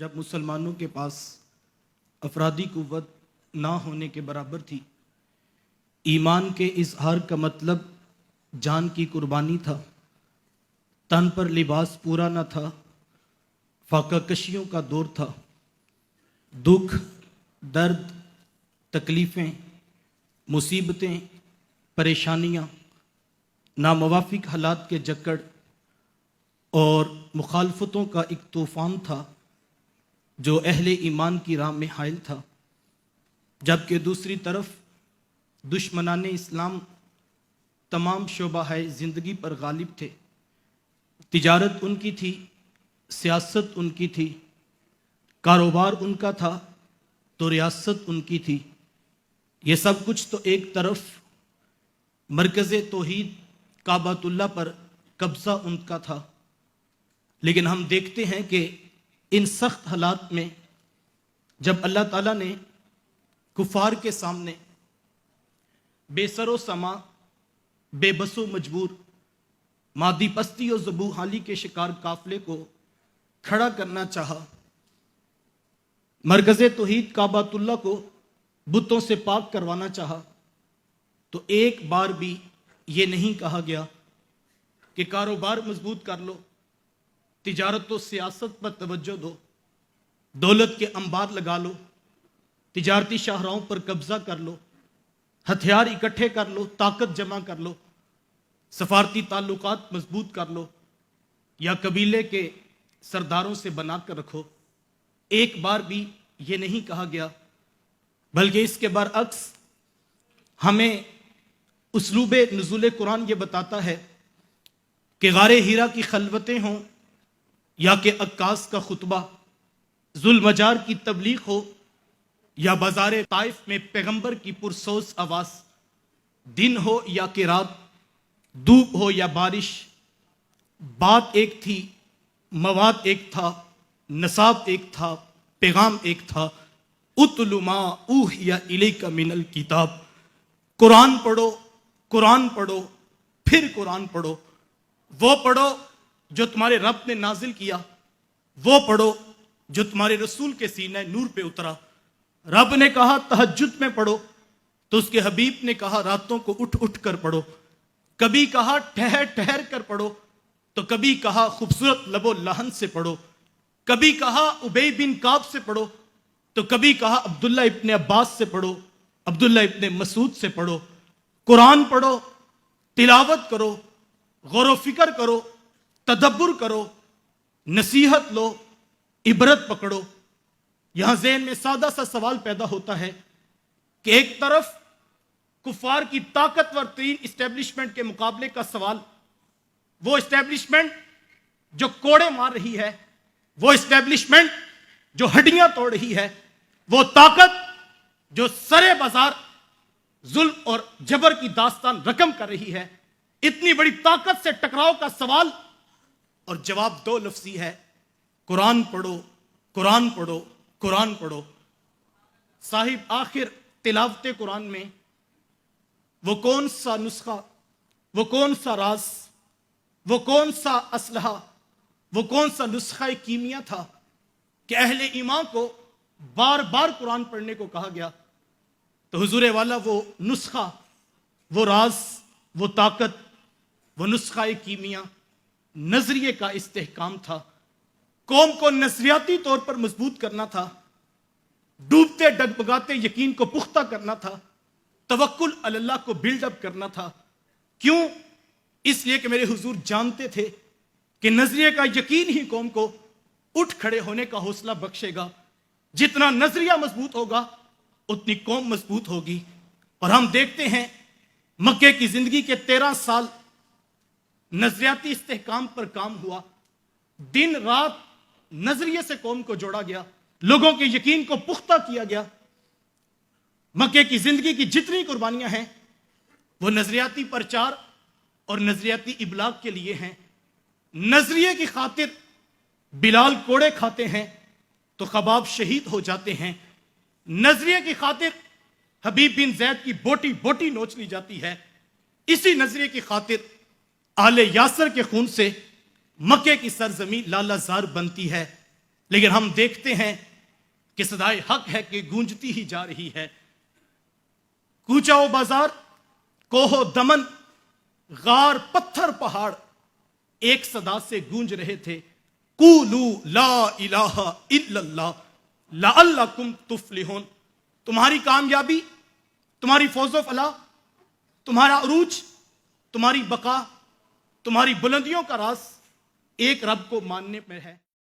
جب مسلمانوں کے پاس افرادی قوت نہ ہونے کے برابر تھی، ایمان کے اظہار کا مطلب جان کی قربانی تھا، تن پر لباس پورا نہ تھا، فاقہ کشیوں کا دور تھا، دکھ، درد، تکلیفیں، مصیبتیں، پریشانیاں، ناموافق حالات کے جکڑ اور مخالفتوں کا ایک طوفان تھا جو اہل ایمان کی راہ میں حائل تھا، جبکہ دوسری طرف دشمنان اسلام تمام شعبہ زندگی پر غالب تھے۔ تجارت ان کی تھی، سیاست ان کی تھی، کاروبار ان کا تھا تو ریاست ان کی تھی۔ یہ سب کچھ تو ایک طرف مرکز توحید کعبۃ اللہ پر قبضہ ان کا تھا، لیکن ہم دیکھتے ہیں کہ ان سخت حالات میں جب اللہ تعالیٰ نے کفار کے سامنے بے سر و سما، بے بس و مجبور، مادی پستی و ذبو حالی کے شکار قافلے کو کھڑا کرنا چاہا، مرکز توحید کعبۃ اللہ کو بتوں سے پاک کروانا چاہا، تو ایک بار بھی یہ نہیں کہا گیا کہ کاروبار مضبوط کر لو، تجارت و سیاست پر توجہ دو، دولت کے انبار لگا لو، تجارتی شاہراہوں پر قبضہ کر لو، ہتھیار اکٹھے کر لو، طاقت جمع کر لو، سفارتی تعلقات مضبوط کر لو، یا قبیلے کے سرداروں سے بنا کر رکھو۔ ایک بار بھی یہ نہیں کہا گیا، بلکہ اس کے برعکس ہمیں اسلوب نزول قرآن یہ بتاتا ہے کہ غار ہیرا کی خلوتیں ہوں یا کہ عکاس کا خطبہ، ذوالمجار کی تبلیغ ہو یا بازار طائف میں پیغمبر کی پرسوز آواز، دن ہو یا کہ رات، دھوپ ہو یا بارش، بات ایک تھی، مواد ایک تھا، نصاب ایک تھا، پیغام ایک تھا۔ اتل ما اوحی الیک من الکتاب، قرآن پڑھو، قرآن پڑھو، پھر قرآن پڑھو، وہ پڑھو جو تمہارے رب نے نازل کیا، وہ پڑھو جو تمہارے رسول کے سینہ نور پہ اترا۔ رب نے کہا تہجد میں پڑھو تو اس کے حبیب نے کہا راتوں کو اٹھ اٹھ کر پڑھو، کبھی کہا ٹھہر ٹھہر کر پڑھو تو کبھی کہا خوبصورت لب و لہن سے پڑھو، کبھی کہا ابی بن کعب سے پڑھو تو کبھی کہا عبداللہ ابن عباس سے پڑھو، عبداللہ ابن مسعود سے پڑھو۔ قرآن پڑھو، تلاوت کرو، غور و فکر کرو، تدبر کرو، نصیحت لو، عبرت پکڑو۔ یہاں ذہن میں سادہ سا سوال پیدا ہوتا ہے کہ ایک طرف کفار کی طاقتور ترین اسٹیبلشمنٹ کے مقابلے کا سوال، وہ اسٹیبلشمنٹ جو کوڑے مار رہی ہے، وہ اسٹیبلشمنٹ جو ہڈیاں توڑ رہی ہے، وہ طاقت جو سرے بازار ظلم اور جبر کی داستان رقم کر رہی ہے، اتنی بڑی طاقت سے ٹکراؤ کا سوال اور جواب دو لفظی ہے، قرآن پڑھو، قرآن پڑھو، قرآن پڑھو۔ صاحب آخر تلاوت قرآن میں وہ کون سا نسخہ، وہ کون سا راز، وہ کون سا اسلحہ، وہ کون سا نسخہ کیمیا تھا کہ اہل ایمان کو بار بار قرآن پڑھنے کو کہا گیا؟ تو حضور والا وہ نسخہ، وہ راز، وہ طاقت، وہ نسخہ کیمیا نظریے کا استحکام تھا۔ قوم کو نظریاتی طور پر مضبوط کرنا تھا، ڈوبتے ڈگمگاتے یقین کو پختہ کرنا تھا، توکل علی اللہ کو بلڈ اپ کرنا تھا۔ کیوں؟ اس لیے کہ میرے حضور جانتے تھے کہ نظریے کا یقین ہی قوم کو اٹھ کھڑے ہونے کا حوصلہ بخشے گا۔ جتنا نظریہ مضبوط ہوگا اتنی قوم مضبوط ہوگی۔ اور ہم دیکھتے ہیں مکے کی زندگی کے 13 سال نظریاتی استحکام پر کام ہوا، دن رات نظریے سے قوم کو جوڑا گیا، لوگوں کے یقین کو پختہ کیا گیا۔ مکے کی زندگی کی جتنی قربانیاں ہیں وہ نظریاتی پرچار اور نظریاتی ابلاغ کے لیے ہیں۔ نظریے کی خاطر بلال کوڑے کھاتے ہیں تو خباب شہید ہو جاتے ہیں، نظریے کی خاطر حبیب بن زید کی بوٹی بوٹی نوچ لی جاتی ہے، اسی نظریے کی خاطر آل یاسر کے خون سے مکے کی سرزمین لالہ زار بنتی ہے۔ لیکن ہم دیکھتے ہیں کہ صدائے حق ہے کہ گونجتی ہی جا رہی ہے. کوچہ و بازار، کوہ و دمن، غار، پتھر، پہاڑ ایک صدا سے گونج رہے تھے، قولوا لا الہ الا اللہ لعلکم تفلحون. تمہاری کامیابی، تمہاری فوز و فلاح، تمہارا عروج، تمہاری بقا، تمہاری بلندیوں کا راز ایک رب کو ماننے میں ہے.